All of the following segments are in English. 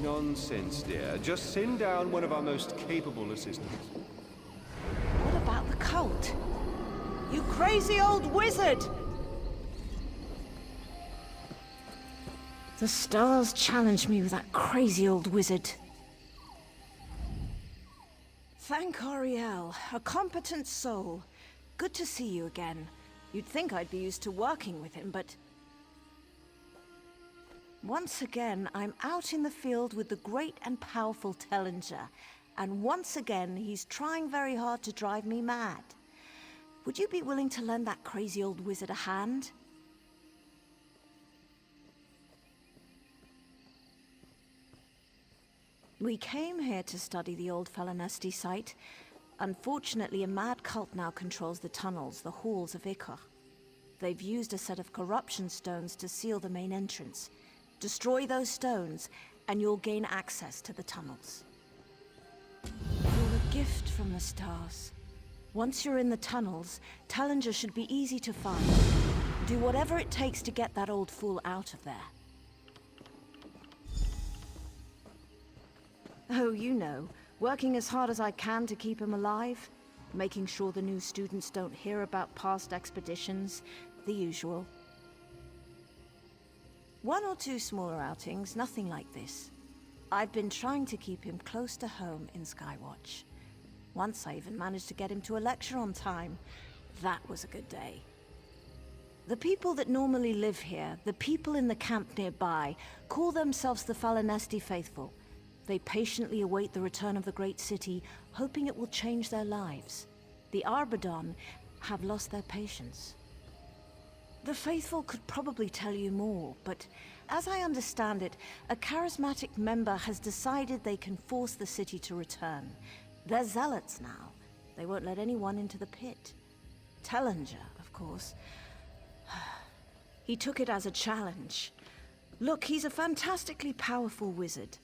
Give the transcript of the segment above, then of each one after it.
Nonsense, dear. Just send down one of our most capable assistants. What about the cult? You crazy old wizard! The stars challenged me with that crazy old wizard. Thank Ariel, a competent soul. Good to see you again. You'd think I'd be used to working with him, but... Once again, I'm out in the field with the great and powerful Tellinger, and once again, he's trying very hard to drive me mad. Would you be willing to lend that crazy old wizard a hand? We came here to study the old Falinesti site. Unfortunately, a mad cult now controls the tunnels, the halls of Ichor. They've used a set of corruption stones to seal the main entrance. Destroy those stones, and you'll gain access to the tunnels. You're a gift from the stars. Once you're in the tunnels, Tellinger should be easy to find. Do whatever it takes to get that old fool out of there. Oh, you know, working as hard as I can to keep him alive, making sure the new students don't hear about past expeditions, the usual. One or two smaller outings, nothing like this. I've been trying to keep him close to home in Skywatch. Once I even managed to get him to a lecture on time. That was a good day. The people that normally live here, the people in the camp nearby, call themselves the Falinesti Faithful. They patiently await the return of the great city, hoping it will change their lives. The Arbadon have lost their patience. The Faithful could probably tell you more, but as I understand it, a charismatic member has decided they can force the city to return. They're zealots now. They won't let anyone into the pit. Tellinger, of course. He took it as a challenge. Look, he's a fantastically powerful wizard.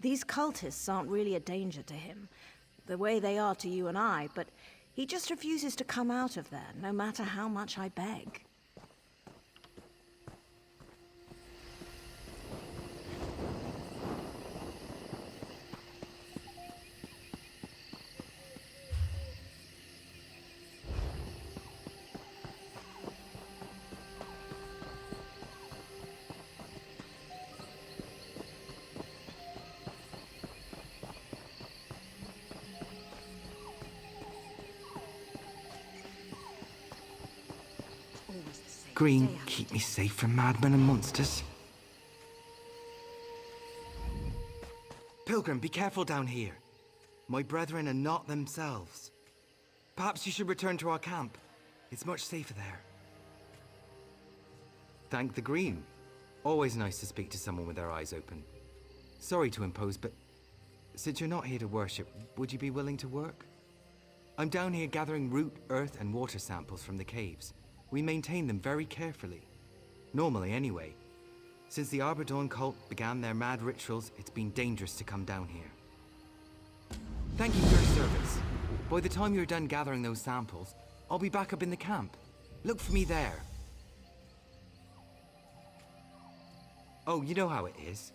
These cultists aren't really a danger to him, the way they are to you and I, but he just refuses to come out of there, no matter how much I beg. Green, keep me safe from madmen and monsters. Pilgrim, be careful down here. My brethren are not themselves. Perhaps you should return to our camp. It's much safer there. Thank the Green. Always nice to speak to someone with their eyes open. Sorry to impose, but since you're not here to worship, would you be willing to work? I'm down here gathering root, earth, and water samples from the caves. We maintain them very carefully. Normally, anyway. Since the Arbadon cult began their mad rituals, it's been dangerous to come down here. Thank you for your service. By the time you're done gathering those samples, I'll be back up in the camp. Look for me there. Oh, you know how it is.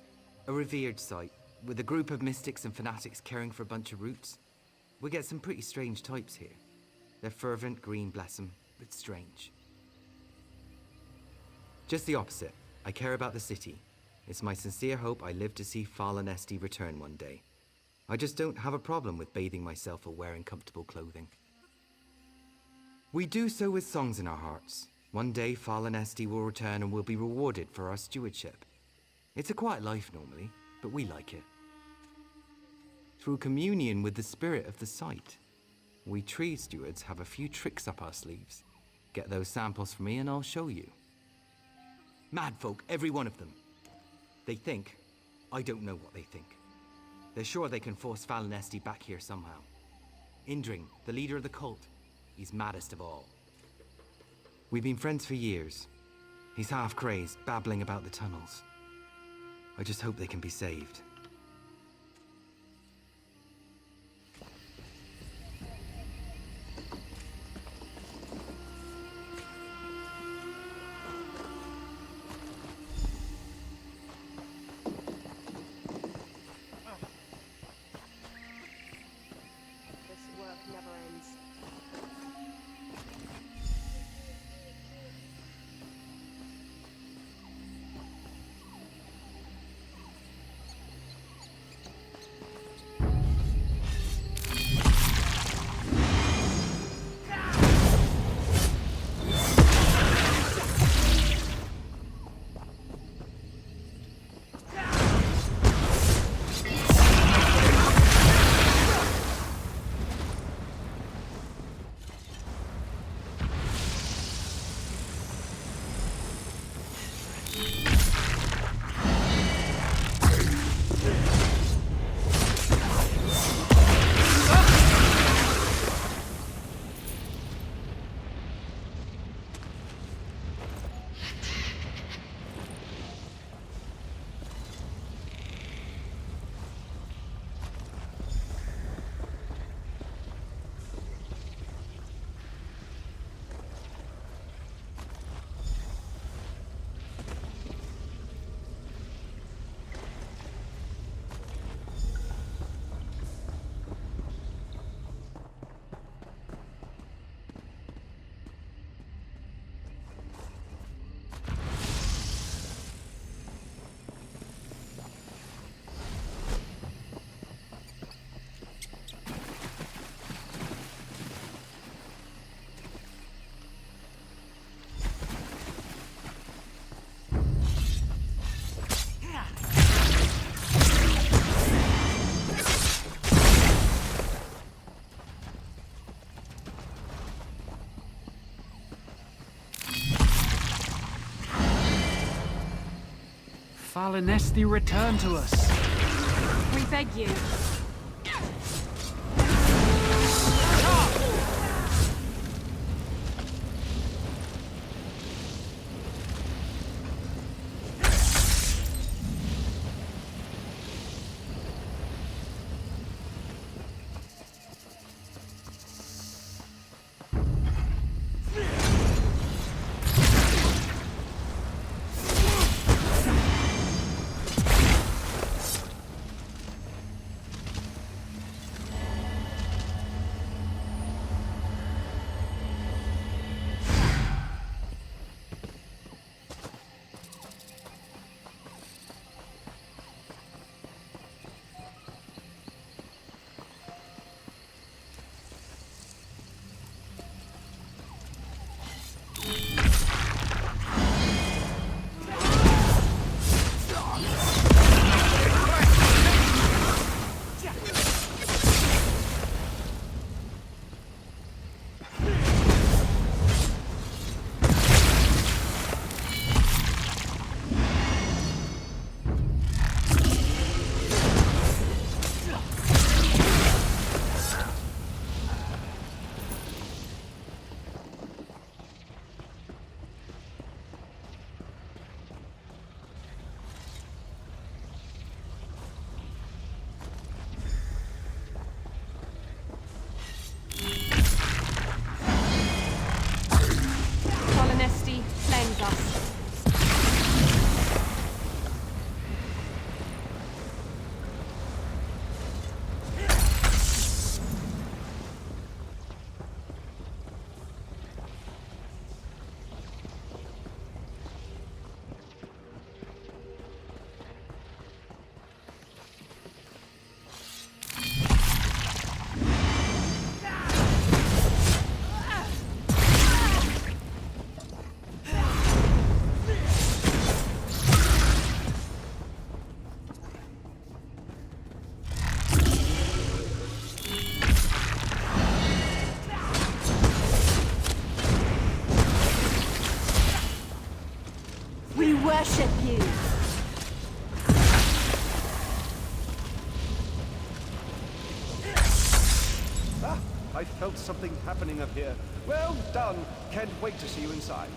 A revered site, with a group of mystics and fanatics caring for a bunch of roots. We get some pretty strange types here. They're fervent, Green, bless them, but strange. Just the opposite. I care about the city. It's my sincere hope I live to see Falinesti return one day. I just don't have a problem with bathing myself or wearing comfortable clothing. We do so with songs in our hearts. One day Falinesti will return and we'll be rewarded for our stewardship. It's a quiet life normally, but we like it. Through communion with the spirit of the site, we tree stewards have a few tricks up our sleeves. Get those samples for me and I'll show you. Mad folk, every one of them. They think, I don't know what they think. They're sure they can force Falinesti back here somehow. Indring, the leader of the cult, he's maddest of all. We've been friends for years. He's half crazed, babbling about the tunnels. I just hope they can be saved. This work never ends. Falinesti, return to us. We beg you. Falinesti claims us. We worship you. Ah, I felt something happening up here. Well done. Can't wait to see you inside.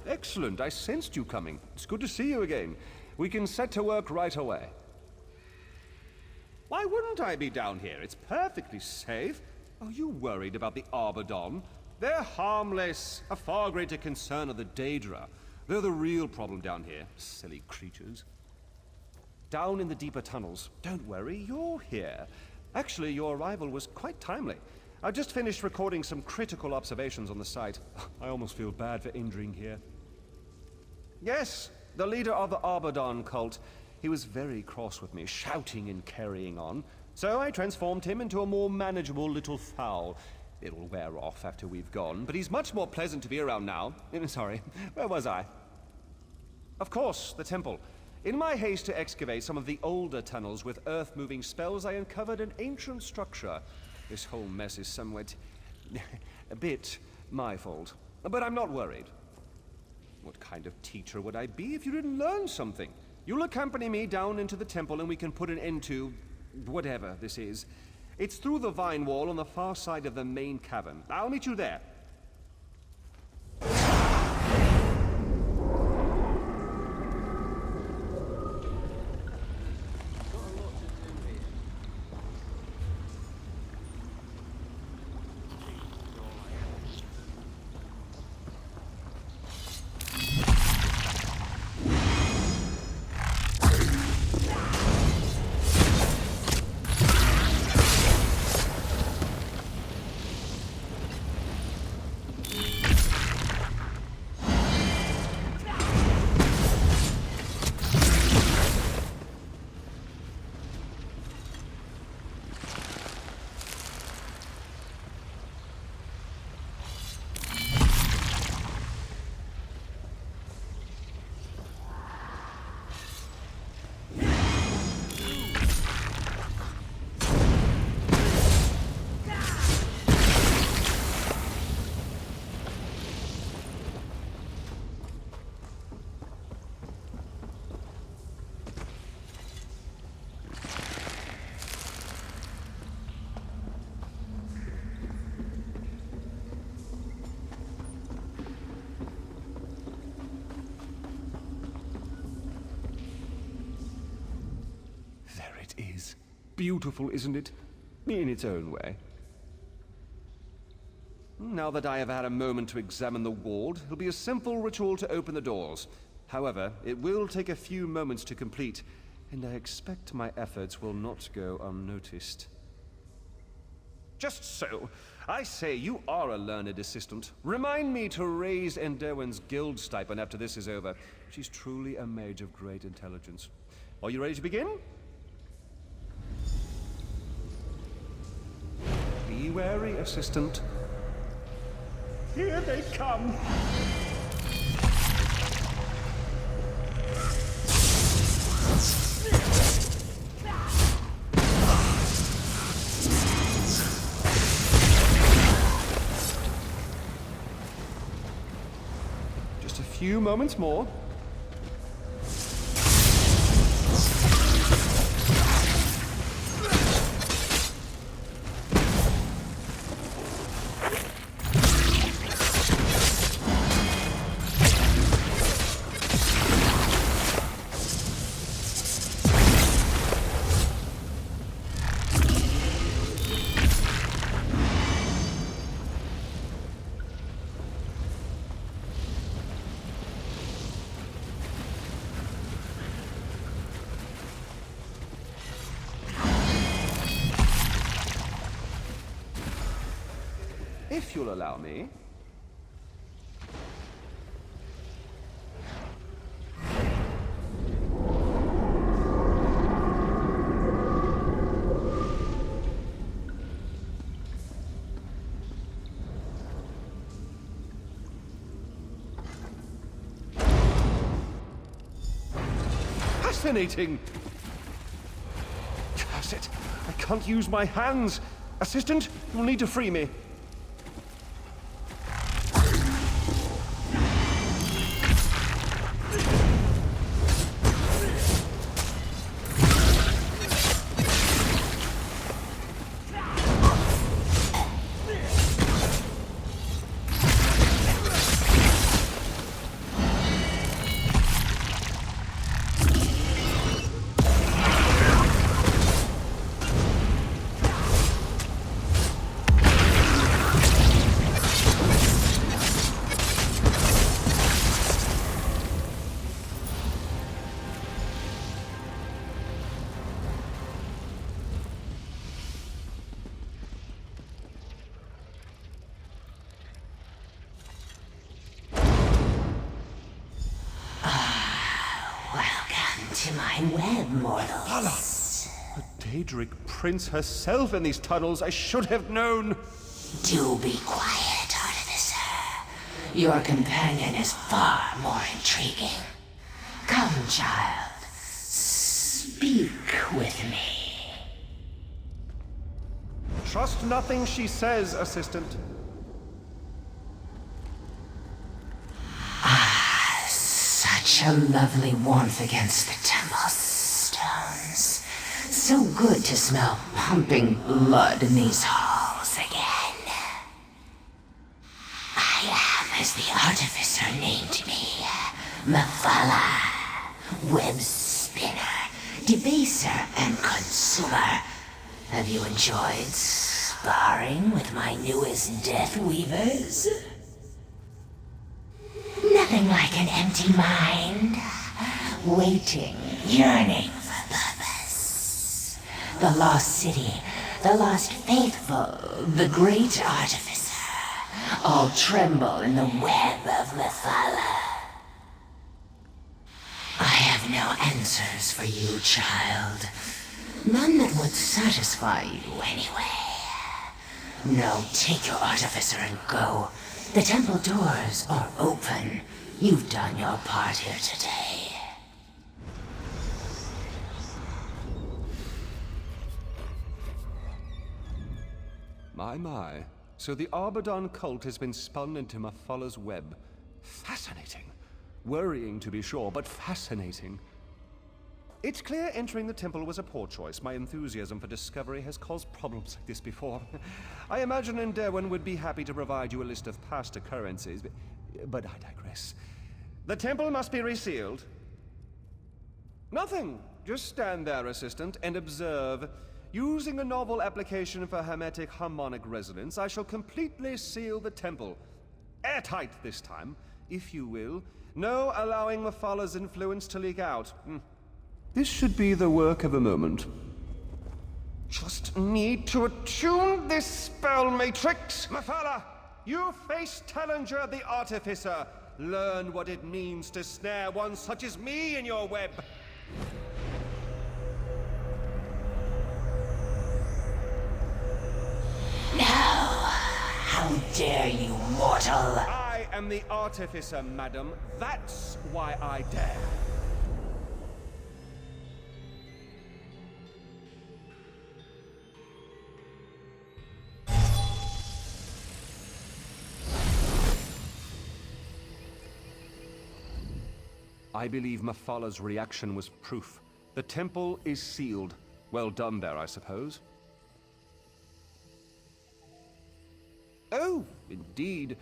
Excellent. I sensed you coming. It's good to see you again. We can set to work right away. Why wouldn't I be down here? It's perfectly safe. Are you worried about the Arbadon? They're harmless. A far greater concern are the Daedra. They're the real problem down here. Silly creatures. Down in the deeper tunnels. Don't worry, you're here. Actually, your arrival was quite timely. I just finished recording some critical observations on the site. I almost feel bad for injuring here. Yes, the leader of the Arbadon cult. He was very cross with me, shouting and carrying on. So I transformed him into a more manageable little fowl. It'll wear off after we've gone, but he's much more pleasant to be around now. Sorry, where was I? Of course, the temple. In my haste to excavate some of the older tunnels with earth-moving spells, I uncovered an ancient structure. This whole mess is somewhat... a bit my fault. But I'm not worried. What kind of teacher would I be if you didn't learn something? You'll accompany me down into the temple and we can put an end to... whatever this is. It's through the vine wall on the far side of the main cavern. I'll meet you there. It is. Beautiful, isn't it? In its own way. Now that I have had a moment to examine the ward, it'll be a simple ritual to open the doors. However, it will take a few moments to complete, and I expect my efforts will not go unnoticed. Just so. I say, you are a learned assistant. Remind me to raise Enderwin's guild stipend after this is over. She's truly a mage of great intelligence. Are you ready to begin? Be wary, assistant. Here they come! Just a few moments more. If you'll allow me. Fascinating! Curse it! I can't use my hands! Assistant, you'll need to free me. To my web, mortals. The Daedric Prince herself in these tunnels. I should have known. Do be quiet, Artificer. Your companion is far more intriguing. Come, child. Speak with me. Trust nothing she says, assistant. Such a lovely warmth against the temple stones. So good to smell pumping blood in these halls again. I have, as the Artificer named me, Mephala, web spinner, debaser, and consumer. Have you enjoyed sparring with my newest Death Weavers? Nothing like an empty mind, waiting, yearning for purpose. The lost city, the lost faithful, the great Artificer, all tremble in the web of Mephala. I have no answers for you, child. None that would satisfy you anyway. Now take your Artificer and go. The temple doors are open. You've done your part here today. My. So the Arbadon cult has been spun into Mephala's web. Fascinating. Worrying, to be sure, but fascinating. It's clear entering the temple was a poor choice. My enthusiasm for discovery has caused problems like this before. I imagine Enderwin would be happy to provide you a list of past occurrences, but I digress. The temple must be resealed. Nothing Just stand there, assistant, and observe. Using a novel application for hermetic harmonic resonance, I shall completely seal the temple. Airtight this time, if you will. No allowing Mephalah's influence to leak out. This should be the work of a moment. Just need to attune this spell matrix. Mephalah, you face Tallinger the Artificer. Learn what it means to snare one such as me in your web. No! How dare you, mortal! I am the Artificer, madam. That's why I dare. I believe Mephalah's reaction was proof. The temple is sealed. Well done there, I suppose. Oh, indeed.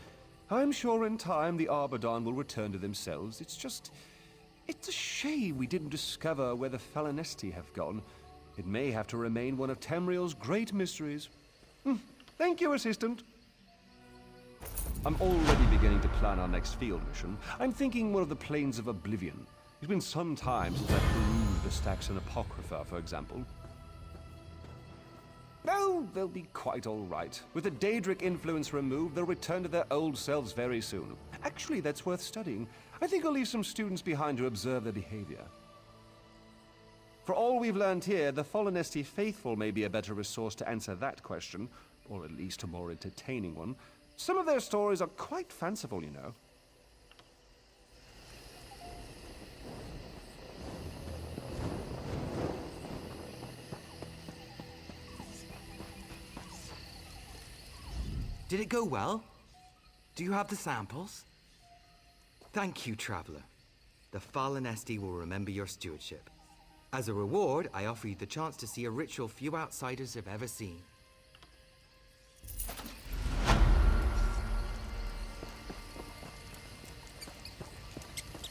I'm sure in time the Arbadon will return to themselves. It's a shame we didn't discover where the Falinesti have gone. It may have to remain one of Tamriel's great mysteries. Thank you, assistant. I'm already beginning to plan our next field mission. I'm thinking one of the Plains of Oblivion. It's been some time since I've perused the Stacks and Apocrypha, for example. Oh, they'll be quite all right. With the Daedric influence removed, they'll return to their old selves very soon. Actually, that's worth studying. I think I'll leave some students behind to observe their behavior. For all we've learned here, the Falinesti faithful may be a better resource to answer that question, or at least a more entertaining one. Some of their stories are quite fanciful, you know. Did it go well? Do you have the samples? Thank you, Traveler. The Falinesti will remember your stewardship. As a reward, I offer you the chance to see a ritual few outsiders have ever seen.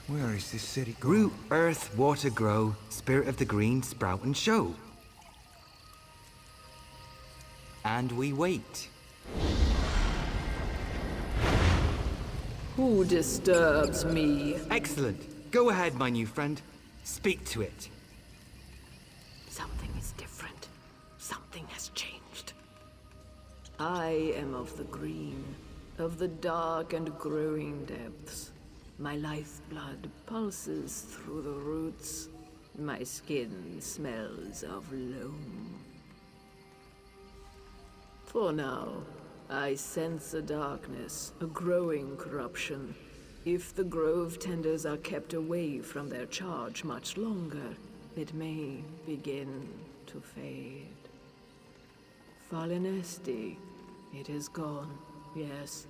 Where is this city going? Root, earth, water grow, spirit of the green, sprout and show. And we wait. Who disturbs me? Excellent. Go ahead, my new friend. Speak to it. Something is different. Something has changed. I am of the green, of the dark and growing depths. My lifeblood pulses through the roots. My skin smells of loam. For now, I sense a darkness, a growing corruption. If the Grove Tenders are kept away from their charge much longer, it may begin to fade. Falinesti, it is gone. Yes,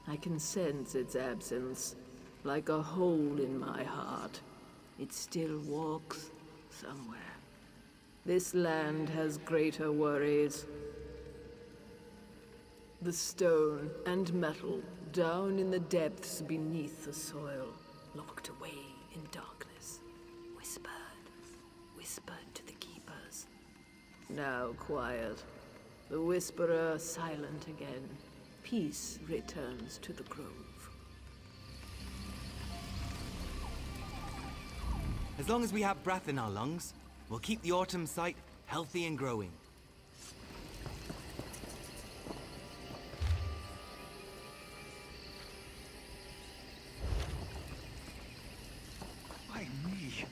I can sense its absence. Like a hole in my heart, it still walks somewhere. This land has greater worries. The stone and metal down in the depths beneath the soil, locked away in darkness, whispered to the keepers. Now quiet, the whisperer silent again. Peace returns to the grove. As long as we have breath in our lungs, we'll keep the autumn site healthy and growing. Why me?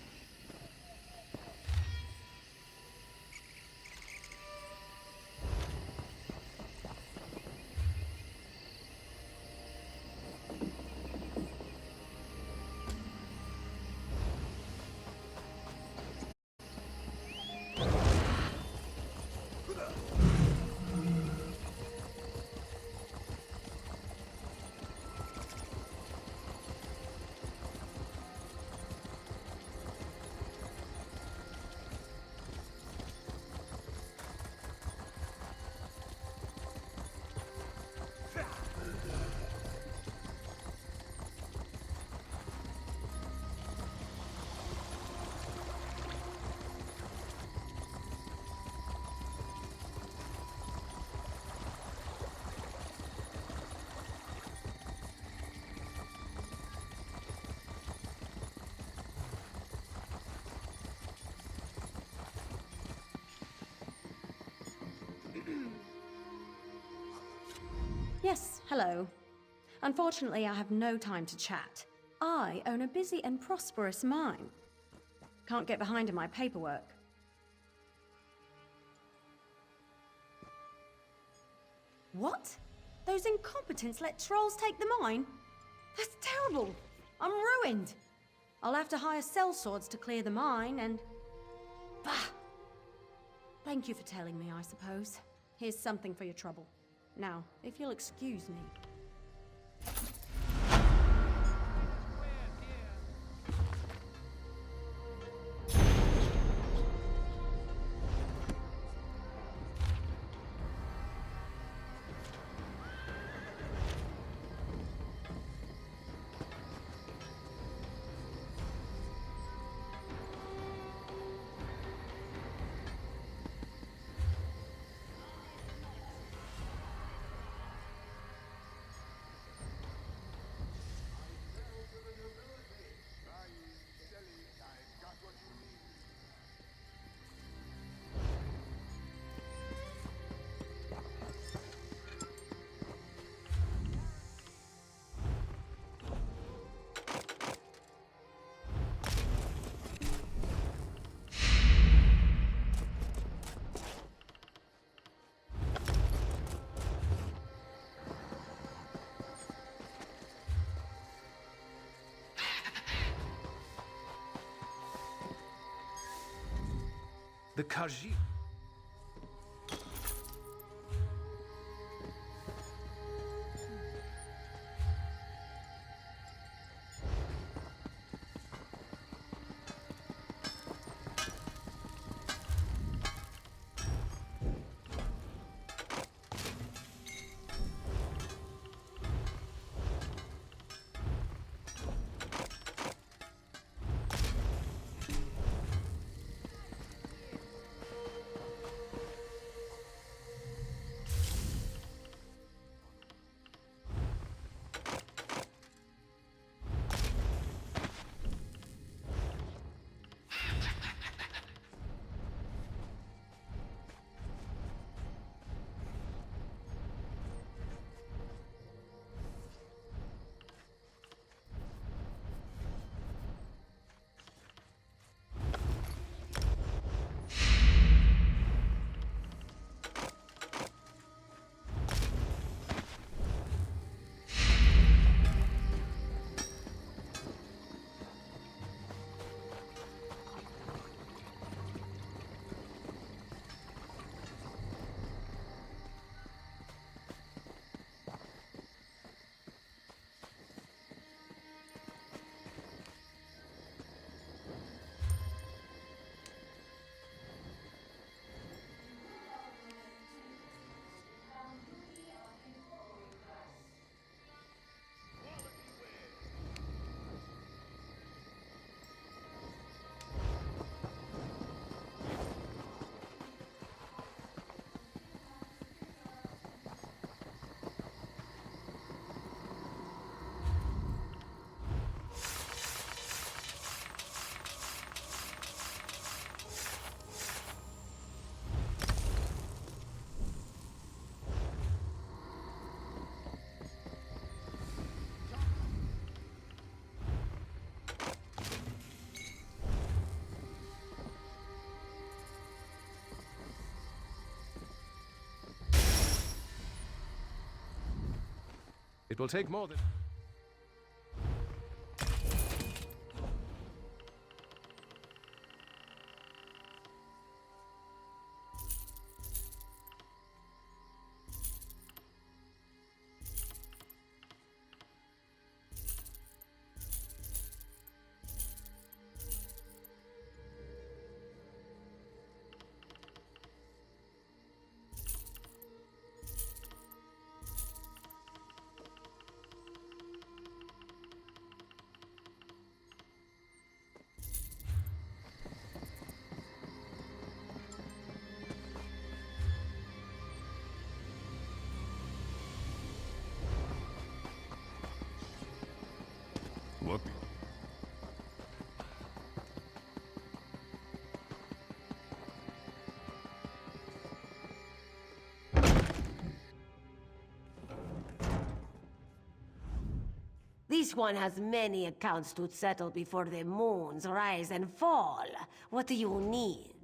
Yes, hello. Unfortunately, I have no time to chat. I own a busy and prosperous mine. Can't get behind in my paperwork. What? Those incompetents let trolls take the mine? That's terrible! I'm ruined! I'll have to hire sellswords to clear the mine and... Bah! Thank you for telling me, I suppose. Here's something for your trouble. Now, if you'll excuse me. The Khajiit. It will take more than... This one has many accounts to settle before the moons rise and fall. What do you need?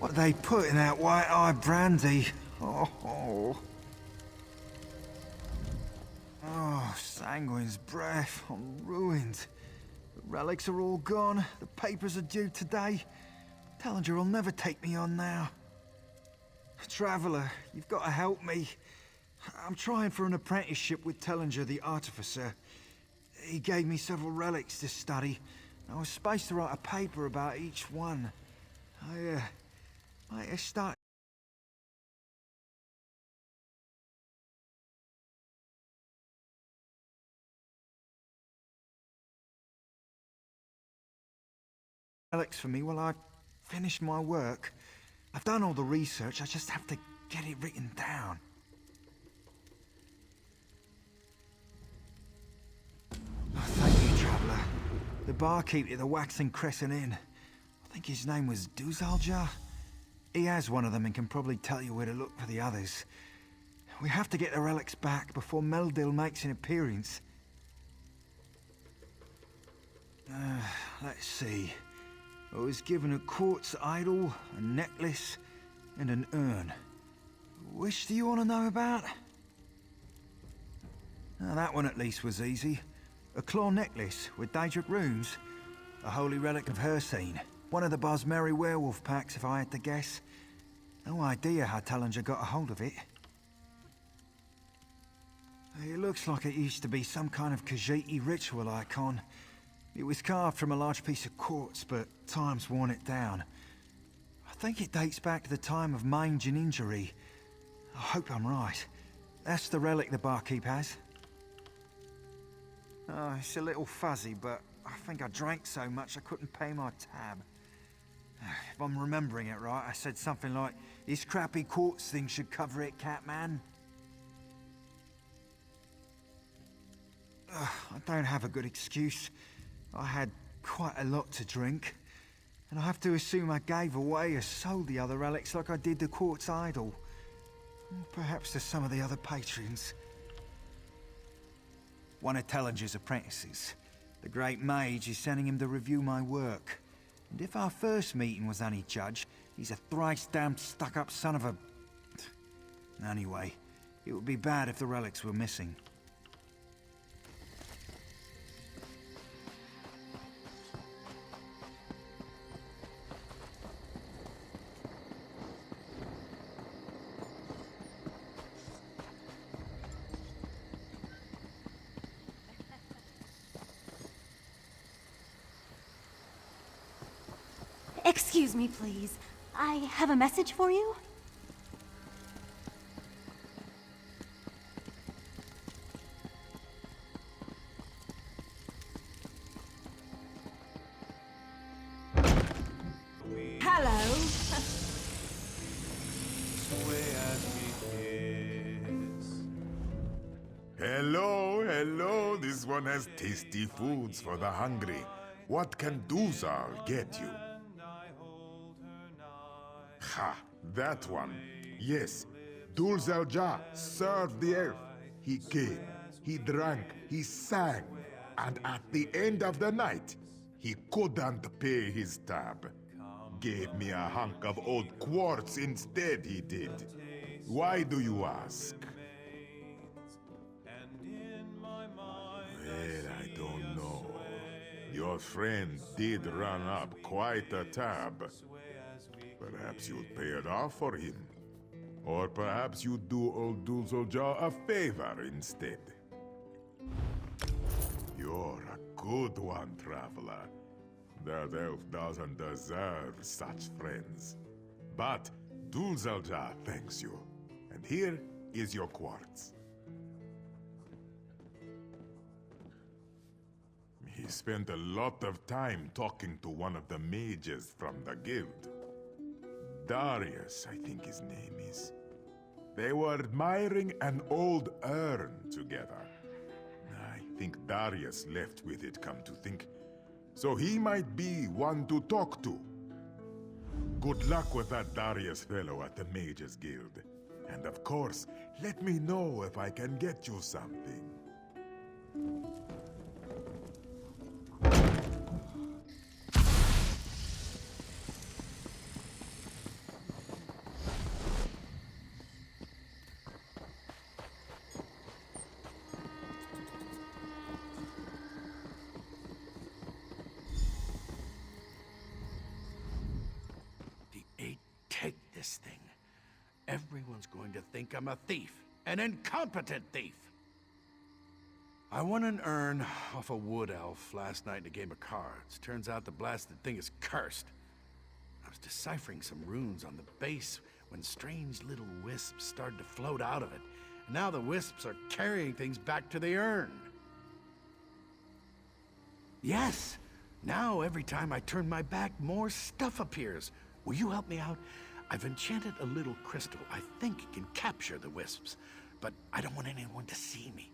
What they put in that white-eye brandy? Oh, Sanguine's breath. I'm ruined. The relics are all gone. The papers are due today. Tellinger will never take me on now. Traveler, you've got to help me. I'm trying for an apprenticeship with Tellinger the Artificer. He gave me several relics to study. I was supposed to write a paper about each one. I start. Relics for me while I finish my work. I've done all the research, I just have to get it written down. Oh, thank you, Traveler. The barkeep at the Waxing Crescent Inn. I think his name was Duzalja. He has one of them and can probably tell you where to look for the others. We have to get the relics back before Meldil makes an appearance. Let's see. I was given a quartz idol, a necklace, and an urn. Which do you want to know about? That one at least was easy. A claw necklace with Daedric runes. A holy relic of Hircine. One of the Bosmeri werewolf packs, if I had to guess. No idea how Tellinger got a hold of it. It looks like it used to be some kind of Khajiit ritual icon. It was carved from a large piece of quartz, but time's worn it down. I think it dates back to the time of mange and injury. I hope I'm right. That's the relic the barkeep has. Oh, it's a little fuzzy, but I think I drank so much I couldn't pay my tab. If I'm remembering it right, I said something like, "This crappy quartz thing should cover it, Catman." I don't have a good excuse. I had quite a lot to drink. And I have to assume I gave away or sold the other relics like I did the quartz idol. Perhaps to some of the other patrons. One of Tellinger's apprentices, the Great Mage, is sending him to review my work. And if our first meeting was any judge, he's a thrice-damned stuck-up son of a... Anyway, it would be bad if the relics were missing. Excuse me, please. I have a message for you. Hello. Hello. This one has tasty foods for the hungry. What can Duzal get you? Ha, that one. Yes, Dulzalja served the elf. He came, he drank, he sang, and at the end of the night, he couldn't pay his tab. Gave me a hunk of old quartz instead, he did. Why do you ask? Well, I don't know. Your friend did run up quite a tab. Perhaps you'd pay it off for him. Or perhaps you'd do old Dul Zul'Jah a favor instead. You're a good one, traveler. That elf doesn't deserve such friends. But Dul Zul'Jah thanks you. And here is your quartz. He spent a lot of time talking to one of the mages from the guild. Darius, I think his name is. They were admiring an old urn together. I think Darius left with it, come to think. So he might be one to talk to. Good luck with that Darius fellow at the Mages Guild. And of course, let me know if I can get you something. Take this thing. Everyone's going to think I'm a thief. An incompetent thief. I won an urn off a wood elf last night in a game of cards. Turns out the blasted thing is cursed. I was deciphering some runes on the base when strange little wisps started to float out of it. And now the wisps are carrying things back to the urn. Yes! Now every time I turn my back, more stuff appears. Will you help me out? I've enchanted a little crystal I think it can capture the wisps, but I don't want anyone to see me.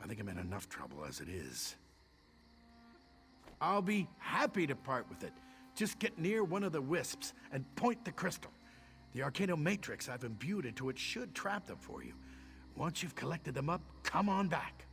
I think I'm in enough trouble as it is. I'll be happy to part with it. Just get near one of the wisps and point the crystal. The Arcano Matrix I've imbued into it should trap them for you. Once you've collected them up, come on back.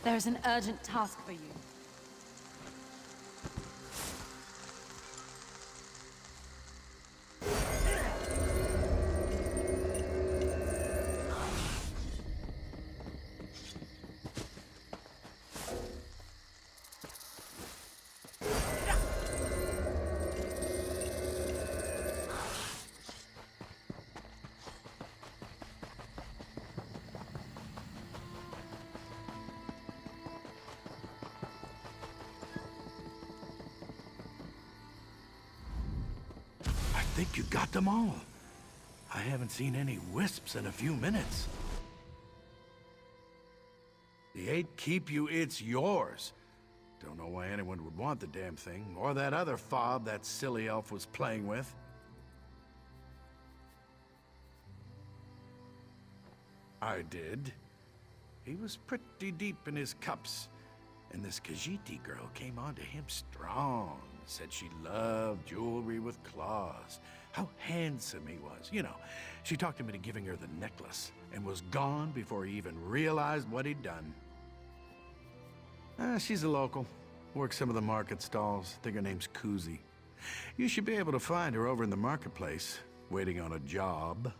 There's an urgent task for you. I think you got them all. I haven't seen any wisps in a few minutes. The 8 keep you, it's yours. Don't know why anyone would want the damn thing, or that other fob that silly elf was playing with. I did. He was pretty deep in his cups, and this Khajiit girl came on to him strong. Said she loved jewelry with claws. How handsome he was. You know, she talked him into giving her the necklace and was gone before he even realized what he'd done. She's a local. Works some of the market stalls. Think her name's Kuzi. You should be able to find her over in the marketplace, waiting on a job.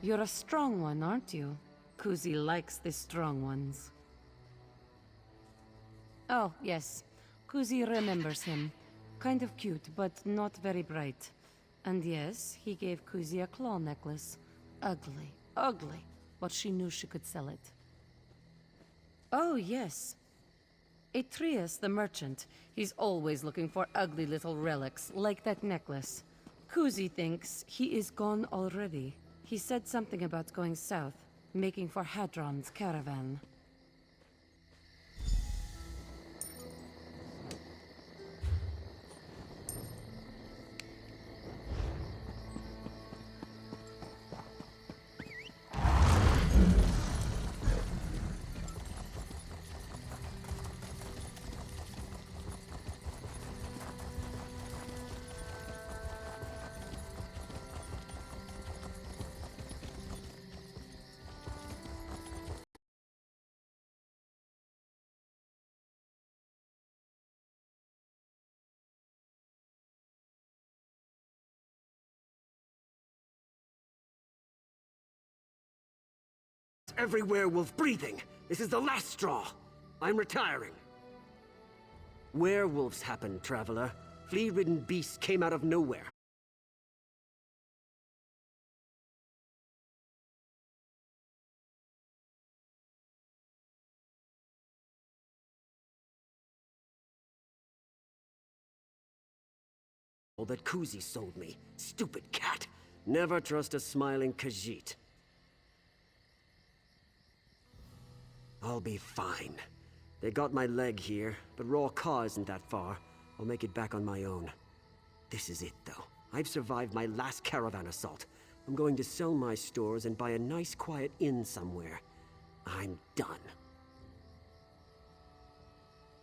You're a strong one, aren't you? Kuzi likes the strong ones. Oh, yes. Kuzi remembers him. Kind of cute, but not very bright. And yes, he gave Kuzi a claw necklace. Ugly, ugly, but she knew she could sell it. Oh, yes. Atreus, the merchant. He's always looking for ugly little relics, like that necklace. Kuzi thinks he is gone already. He said something about going south, making for Hadron's caravan. Every werewolf breathing. This is the last straw. I'm retiring. Werewolves happen, traveler. Flea-ridden beasts came out of nowhere. All that Kuzi sold me. Stupid cat. Never trust a smiling Khajiit. I'll be fine. They got my leg here, but Raw Ka isn't that far. I'll make it back on my own. This is it, though. I've survived my last caravan assault. I'm going to sell my stores and buy a nice quiet inn somewhere. I'm done.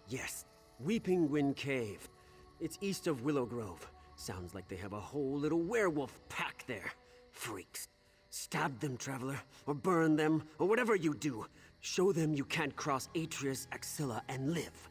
Yes, Weeping Wind Cave. It's east of Willow Grove. Sounds like they have a whole little werewolf pack there. Freaks. Stab them, traveler, or burn them, or whatever you do. Show them you can't cross Atreus Axilla and live.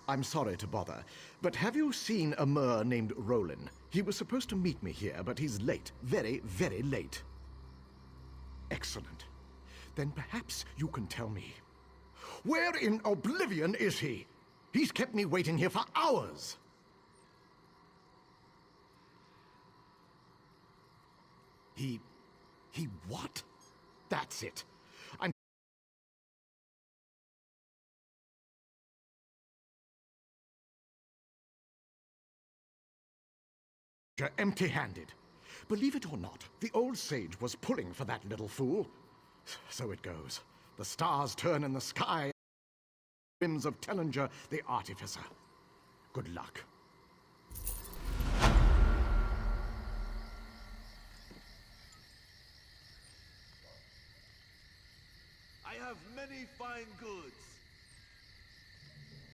I'm sorry to bother, but have you seen a Mer named Roland? He was supposed to meet me here, but he's late. Very, very late. Excellent. Then perhaps you can tell me. Where in oblivion is he? He's kept me waiting here for hours. He what? That's it. I'm empty-handed. Believe it or not, the old sage was pulling for that little fool. So it goes. The stars turn in the sky. Rims of Tellinger, the artificer. Good luck. I have many fine goods.